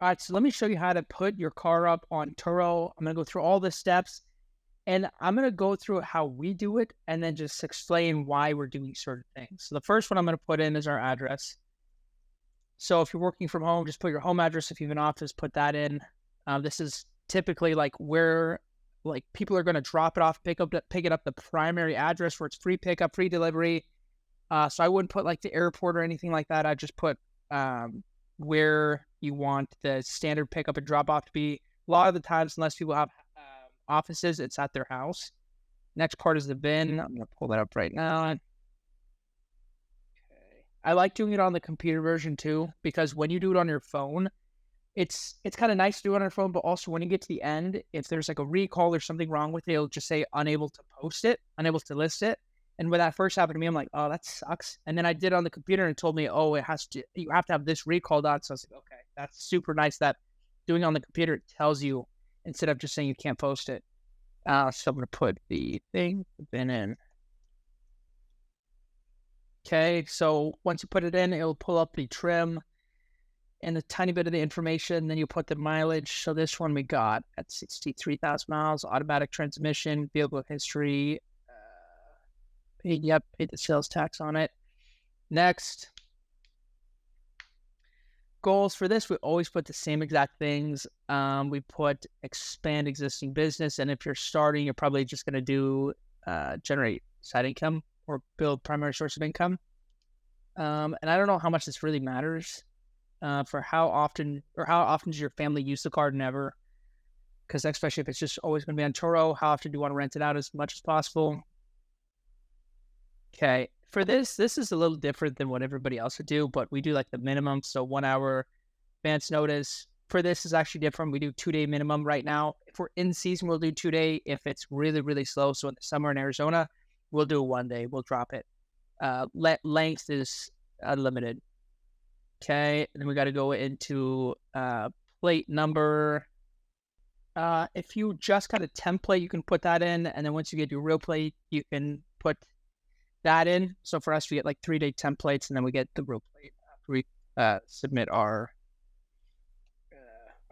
All right, so let me show you how to put your car up on Turo. I'm gonna go through all the steps, and I'm gonna go through how we do it, and then just explain why we're doing certain things. So the first one I'm gonna put in is our address. So if you're working from home, just put your home address. If you have an office, put that in. This is typically like where like people are gonna drop it off, pick it up the primary address where it's free pickup, free delivery. So I wouldn't put like the airport or anything like that. I just put where you want the standard pickup and drop off to be. A lot of the times, unless people have offices, it's at their house. Next part is the bin. I'm gonna pull that up right now. Okay. I like doing it on the computer version too, because when you do it on your phone, it's kind of nice to do it on your phone, but also when you get to the end, if there's like a recall or something wrong with it, it'll just say unable to post it, unable to list it. And when that first happened to me, I'm like, oh, that sucks. And then I did it on the computer and it told me, oh, you have to have this recall done. So I was like, okay, that's super nice that doing it on the computer tells you instead of just saying you can't post it. So I'm going to put the bin in. Okay, so once you put it in, it'll pull up the trim and a tiny bit of the information. Then you put the mileage. So this one we got at 63,000 miles, automatic transmission, vehicle history. Paid the sales tax on it. Next, goals for this, we always put the same exact things. We put expand existing business, and if you're starting, you're probably just going to do generate side income or build primary source of income. And I don't know how much this really matters for how often does your family use the car? Never, because especially if it's just always going to be on Turo, how often do you want to rent it out as much as possible? Okay, for this is a little different than what everybody else would do, but we do like the minimum, so 1 hour advance notice. For this is actually different. We do 2-day minimum right now. If we're in season, we'll do 2-day. If it's really, really slow, so in the summer in Arizona, we'll do 1 day. We'll drop it. Length is unlimited. Okay, and then we got to go into plate number. If you just got a template, you can put that in, and then once you get your real plate, you can put that in. So for us, we get like 3-day templates, and then we get the real plate after we submit our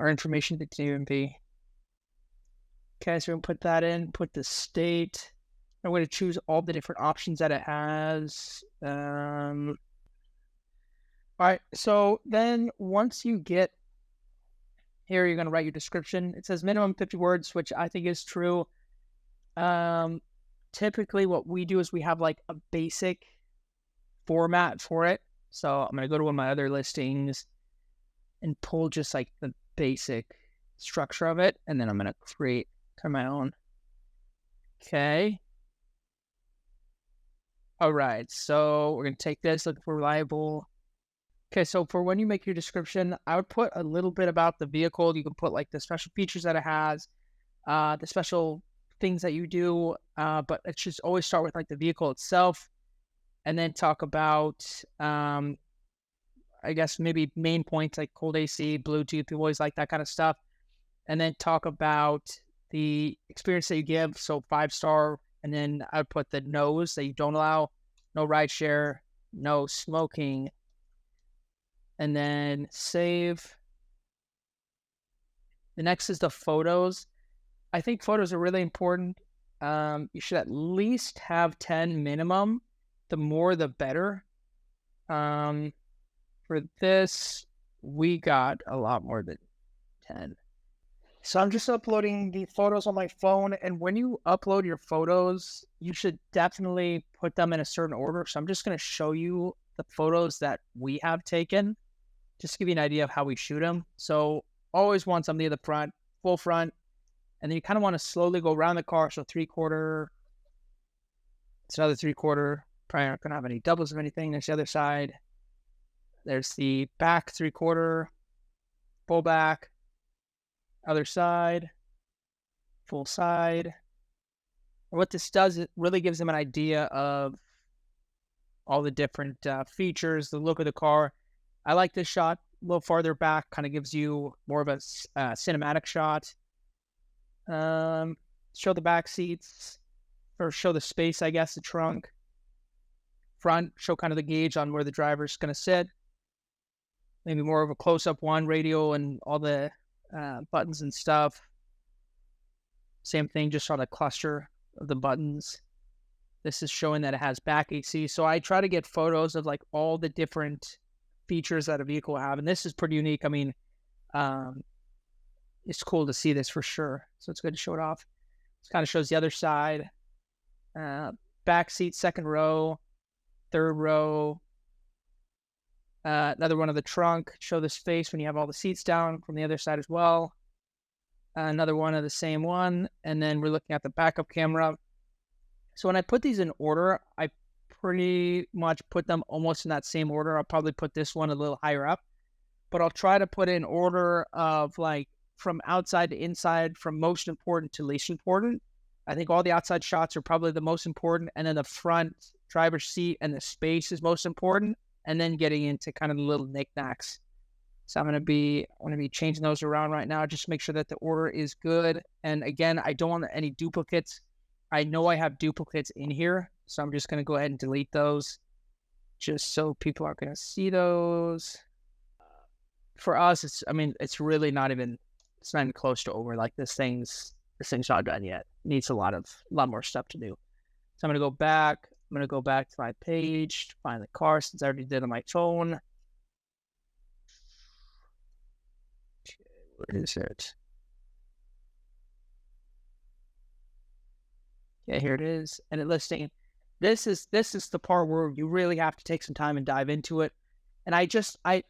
information to the DMV. Okay, so we're gonna put that in, put the state. I'm going to choose all the different options that it has. All right, so then once you get here, you're going to write your description. It says minimum 50 words, which I think is true. Typically what we do is we have like a basic format for it. So I'm going to go to one of my other listings and pull just like the basic structure of it. And then I'm going to create kind of my own. Okay. All right. So we're going to take this, look for reliable. Okay. So for when you make your description, I would put a little bit about the vehicle. You can put like the special features that it has, the special things that you do, but it should always start with like the vehicle itself, and then talk about I guess maybe main points like cold AC, Bluetooth. We always like that kind of stuff, and then talk about the experience that you give. So 5-star, and then I would put the no's that you don't allow: no ride share, no smoking, and then save. The next is the photos. I think photos are really important. You should at least have 10 minimum. The more, the better. For this, we got a lot more than 10. So I'm just uploading the photos on my phone. And when you upload your photos, you should definitely put them in a certain order. So I'm just going to show you the photos that we have taken, just to give you an idea of how we shoot them. So always want something at the front, full front. And then you kind of want to slowly go around the car. So 3/4, it's another 3/4. Probably not going to have any doubles of anything. There's the other side. There's the back 3/4, full back, other side, full side. And what this does, it really gives them an idea of all the different features, the look of the car. I like this shot a little farther back, kind of gives you more of a cinematic shot. Show the back seats, or show the space, I guess, the trunk. Front, show kind of the gauge on where the driver's going to sit. maybe more of a close-up one, radio and all the buttons and stuff. Same thing, just on a cluster of the buttons. This is showing that it has back AC. So I try to get photos of like all the different features that a vehicle will have. And this is pretty unique. I mean, it's cool to see this for sure. So it's good to show it off. This kind of shows the other side. Back seat, second row, third row. Another one of the trunk. Show this face when you have all the seats down from the other side as well. Another one of the same one. And then we're looking at the backup camera. So when I put these in order, I pretty much put them almost in that same order. I'll probably put this one a little higher up, but I'll try to put it in order of like from outside to inside, from most important to least important. I think all the outside shots are probably the most important, and then the front driver's seat and the space is most important, and then getting into kind of the little knickknacks. So I'm going to be changing those around right now, just to make sure that the order is good. And again, I don't want any duplicates. I know I have duplicates in here, so I'm just going to go ahead and delete those just so people aren't going to see those. For us, it's really not even close to over. Like this thing's not done yet. Needs a lot more stuff to do. So I'm going to go back. I'm going to go back to my page to find the car since I already did it on my phone. Where is it? Yeah, here it is. And it listing. This is the part where you really have to take some time and dive into it. And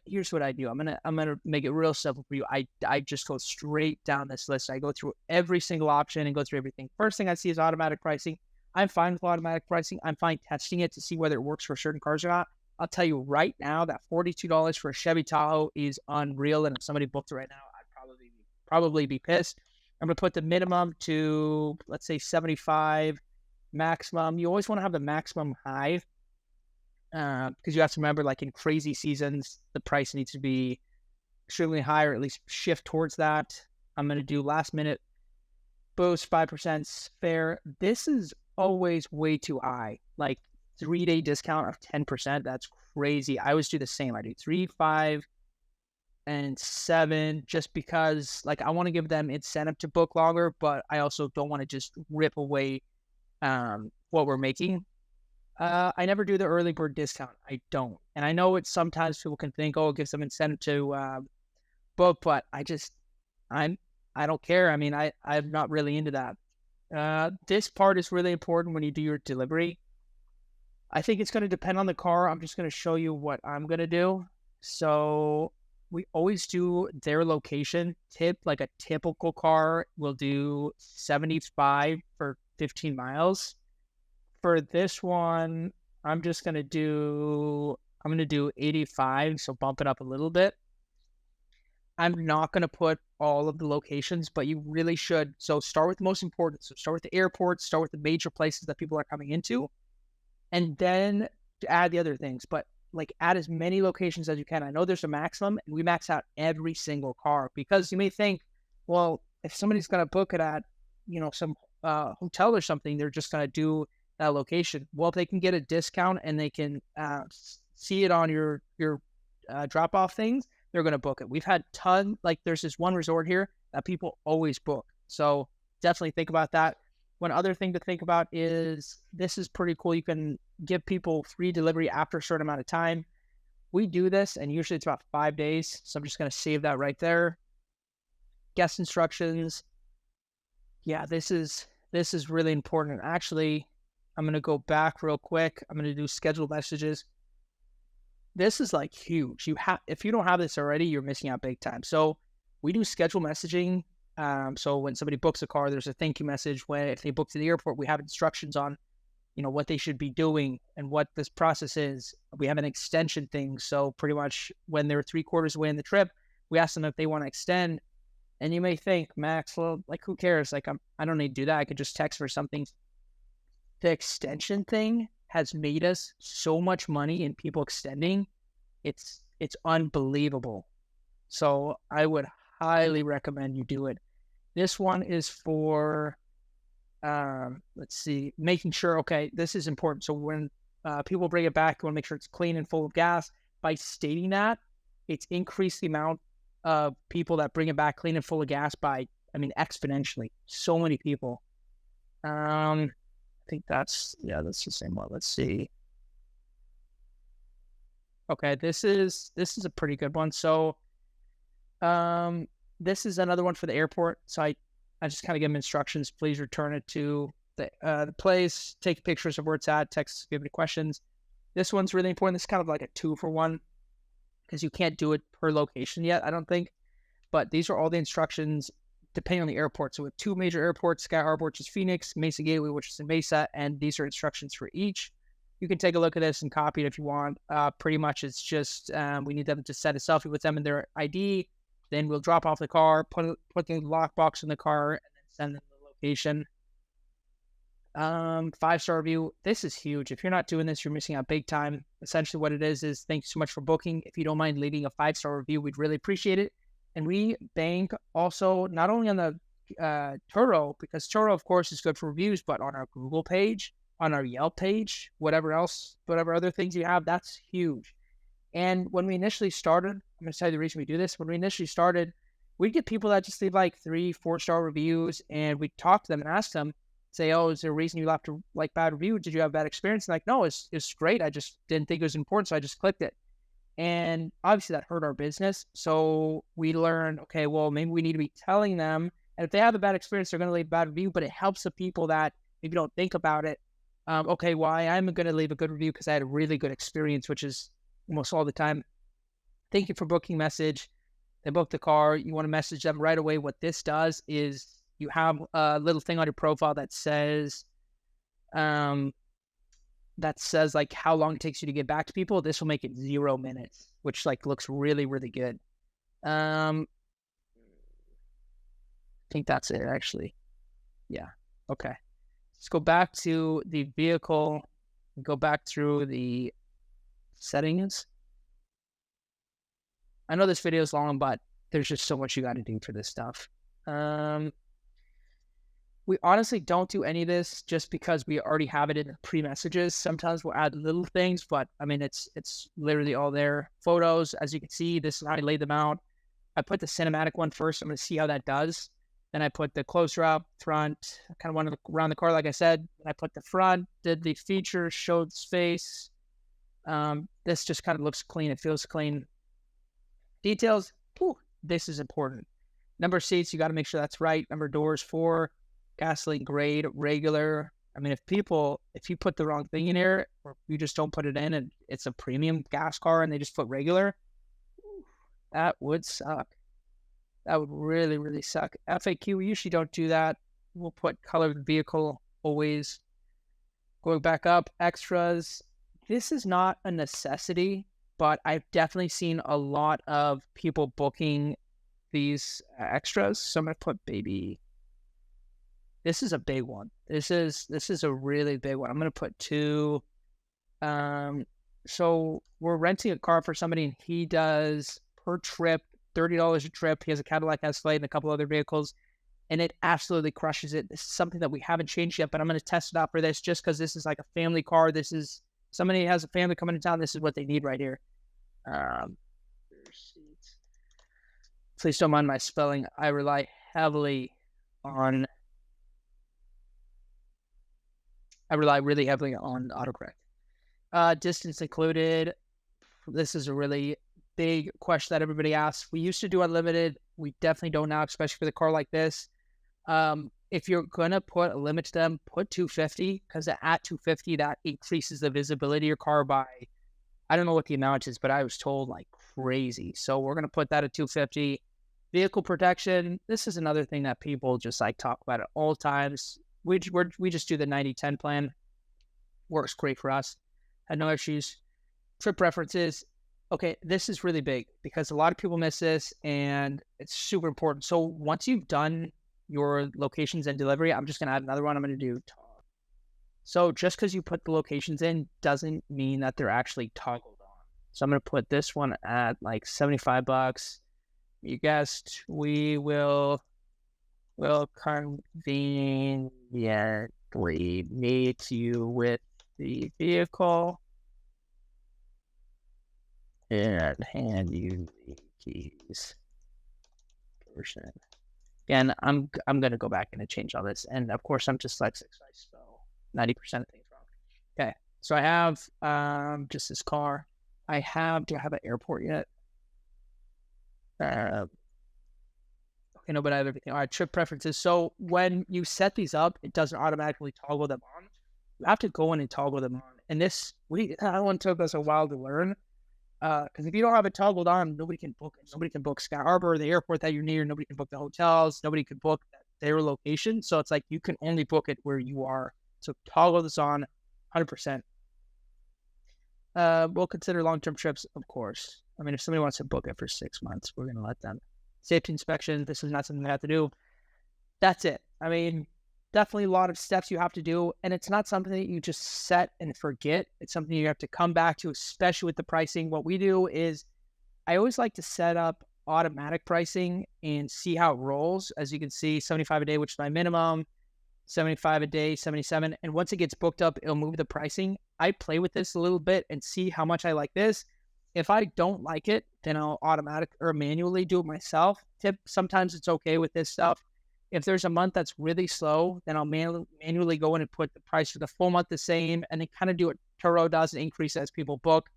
here's what I do. I'm gonna make it real simple for you. I just go straight down this list. I go through every single option and go through everything. First thing I see is automatic pricing. I'm fine with automatic pricing. I'm fine testing it to see whether it works for certain cars or not. I'll tell you right now that $42 for a Chevy Tahoe is unreal. And if somebody booked it right now, I'd probably be pissed. I'm going to put the minimum to, let's say, 75. Maximum. You always want to have the maximum high because you have to remember, like in crazy seasons, the price needs to be extremely high or at least shift towards that. I'm going to do last minute boost, 5% fair. This is always way too high. Like 3-day discount of 10%. That's crazy. I always do the same. I do 3, 5, and 7 just because like I want to give them incentive to book longer, but I also don't want to just rip away what we're making. I never do the early bird discount. I don't. And I know it's sometimes people can think, oh, it gives them incentive to book, but I don't care. I mean, I'm not really into that. This part is really important when you do your delivery. I think it's going to depend on the car. I'm just going to show you what I'm going to do. So we always do their location tip. Like a typical car will do 75 for 15 miles. For this one, I'm going to do 85, so bump it up a little bit. I'm not going to put all of the locations, but you really should. So start with the most important. So start with the airports, start with the major places that people are coming into, and then to add the other things. But like add as many locations as you can. I know there's a maximum, and we max out every single car because you may think, well, if somebody's going to book it at, some hotel or something, they're just going to do that location. Well, if they can get a discount and they can see it on your drop off things, they're going to book it. We've had there's this one resort here that people always book. So definitely think about that. One other thing to think about is this is pretty cool. You can give people free delivery after a certain amount of time. We do this and usually it's about 5 days. So I'm just going to save that right there. Guest instructions. Yeah, this is really important. Actually, I'm going to go back real quick. I'm going to do scheduled messages. This is like huge. If you don't have this already, you're missing out big time. So we do scheduled messaging. So when somebody books a car, there's a thank you message. If they book to the airport, we have instructions on, what they should be doing and what this process is. We have an extension thing. So pretty much when they're 3/4 away in the trip, we ask them if they want to extend. And you may think, Max, well, like who cares? Like I don't need to do that. I could just text for something. The extension thing has made us so much money in people extending. It's unbelievable. So I would highly recommend you do it. This one is for, let's see, making sure, okay, this is important. So when people bring it back, you want to make sure it's clean and full of gas. By stating that, it's increased the amount of people that bring it back clean and full of gas by, I mean, exponentially. So many people. I think that's the same one. Let's see. Okay, this is a pretty good one. So, this is another one for the airport. So I just kind of give them instructions. Please return it to the place. Take pictures of where it's at. Text, give me questions. This one's really important. This is kind of like a 2-for-1 because you can't do it per location yet, I don't think. But these are all the instructions depending on the airport. So with 2 major airports, Sky Harbor, which is Phoenix, Mesa Gateway, which is in Mesa, and these are instructions for each. You can take a look at this and copy it if you want. Pretty much it's just we need them to set a selfie with them and their ID. Then we'll drop off the car, put the lockbox in the car, and then send them the location. 5-star review. This is huge. If you're not doing this, you're missing out big time. Essentially what it is thank you so much for booking. If you don't mind leaving a 5-star review, we'd really appreciate it. And we bank also not only on the Turo, because Turo, of course, is good for reviews, but on our Google page, on our Yelp page, whatever other things you have, that's huge. And when we initially started, I'm going to tell you the reason we do this. When we initially started, we'd get people that just leave like 3-4-star reviews, and we'd talk to them and ask them, say, oh, is there a reason you left a bad review? Did you have a bad experience? And like, no, it's great. I just didn't think it was important, so I just clicked it. And obviously that hurt our business. So we learned, okay, well, maybe we need to be telling them. And if they have a bad experience, they're going to leave a bad review, but it helps the people that maybe don't think about it. Okay, well, I am going to leave a good review because I had a really good experience, which is almost all the time. Thank you for booking message. They booked the car. You want to message them right away. What this does is you have a little thing on your profile that says, like how long it takes you to get back to people. This will make it 0 minutes, which like looks really, really good. I think that's it actually. Yeah. Okay. Let's go back to the vehicle and go back through the settings. I know this video is long, but there's just so much you got to do for this stuff. We honestly don't do any of this just because we already have it in the pre-messages. Sometimes we'll add little things, but I mean, it's literally all there. Photos, as you can see, this is how I laid them out. I put the cinematic one first. I'm going to see how that does. Then I put the closer up, front, I kind of wanted to look around the car, like I said. Then I put the front, did the features, showed the space. This just kind of looks clean. It feels clean. Details, this is important. Number of seats, you got to make sure that's right. Number of doors, 4. Gasoline grade, regular. I mean, if you put the wrong thing in here, or you just don't put it in and it's a premium gas car and they just put regular, that would suck. That would really, really suck. FAQ, we usually don't do that. We'll put color of the vehicle always. Going back up, extras. This is not a necessity, but I've definitely seen a lot of people booking these extras. So I'm going to put baby. This is a big one. This is a really big one. I'm going to put 2. So we're renting a car for somebody, and he does per trip $30 a trip. He has a Cadillac Escalade and a couple other vehicles, and it absolutely crushes it. This is something that we haven't changed yet, but I'm going to test it out for this just because this is like a family car. This is somebody has a family coming to town. This is what they need right here. Please don't mind my spelling. I rely really heavily on autocorrect. Distance included. This is a really big question that everybody asks. We used to do unlimited. We definitely don't now, especially for the car like this. If you're going to put a limit to them, put 250, because at 250, that increases the visibility of your car by, I don't know what the amount is, but I was told like crazy. So we're going to put that at 250. Vehicle protection. This is another thing that people just like talk about at all times. We just do the 90-10 plan. Works great for us. Had no issues. Trip preferences. Okay, this is really big because a lot of people miss this and it's super important. So once you've done your locations and delivery, I'm just going to add another one. I'm going to do toggle. So just because you put the locations in doesn't mean that they're actually toggled on. So I'm going to put this one at like $75. You guessed, we will conveniently meet you with the vehicle and hand you the keys. Version. Again, I'm gonna go back and change all this, and of course I'm dyslexic, so I spell 90% of things wrong. Okay, so I have just this car. Do I have an airport yet? Okay, no, but I have everything. All right, trip preferences. So when you set these up, it doesn't automatically toggle them on. You have to go in and toggle them on. And that one took us a while to learn. Because if you don't have it toggled on, nobody can book it. Nobody can book Sky Harbor, the airport that you're near. Nobody can book the hotels. Nobody can book their location. So it's like you can only book it where you are. So toggle this on 100%. We'll consider long-term trips, of course. I mean, if somebody wants to book it for 6 months, we're going to let them. Safety inspection, this is not something they have to do. That's it. I mean, definitely a lot of steps you have to do, and it's not something that you just set and forget. It's something you have to come back to, especially with the pricing. What we do is I always like to set up automatic pricing and see how it rolls. As you can see, 75 a day, which is my minimum, 75 a day, 77. And once it gets booked up, it'll move the pricing. I play with this a little bit and see how much I like this. If I don't like it, then I'll automatic or manually do it myself. Sometimes it's okay with this stuff. If there's a month that's really slow, then I'll manually go in and put the price for the full month the same, and then kind of do what Turo does and increase as people book.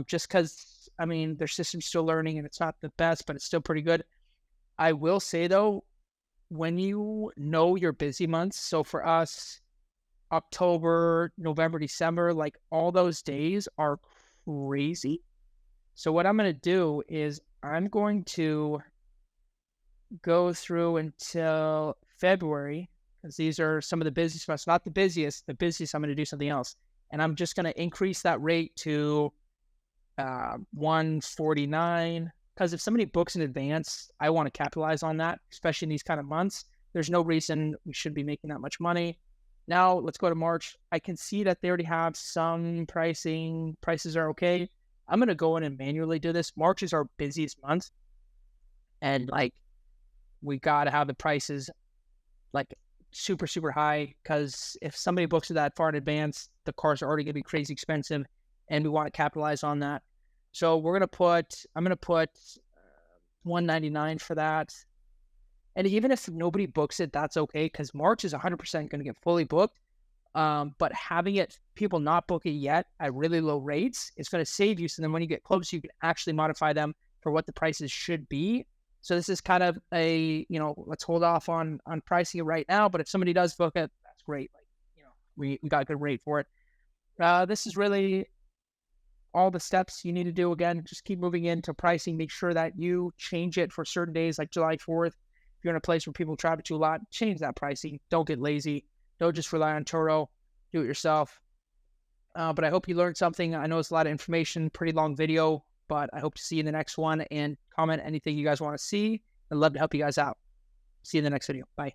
Just because, I mean, their system's still learning and it's not the best, but it's still pretty good. I will say, though, when you know your busy months, so for us, October, November, December, like all those days are crazy. So what I'm going to do is I'm going to go through until February, because these are some of the busiest months, not the busiest. The busiest, I'm going to do something else. And I'm just going to increase that rate to 149, because if somebody books in advance, I want to capitalize on that, especially in these kind of months. There's no reason we should be making that much money. Now, let's go to March. I can see that they already have some pricing. Prices are okay. I'm going to go in and manually do this. March is our busiest month. And, like, we got to have the prices, like, super, super high, because if somebody books it that far in advance, the cars are already going to be crazy expensive, and we want to capitalize on that. So I'm going to put 199 for that. And even if nobody books it, that's okay, because March is 100% going to get fully booked. But having people not book it yet at really low rates, it's going to save you. So then when you get close, you can actually modify them for what the prices should be. So this is kind of let's hold off on pricing it right now. But if somebody does book it, that's great. Like, we got a good rate for it. This is really all the steps you need to do. Again, just keep moving into pricing. Make sure that you change it for certain days, like July 4th. If you're in a place where people travel to a lot, change that pricing. Don't get lazy. Don't just rely on Turo. Do it yourself. But I hope you learned something. I know it's a lot of information, pretty long video, but I hope to see you in the next one, and comment anything you guys want to see. I'd love to help you guys out. See you in the next video. Bye.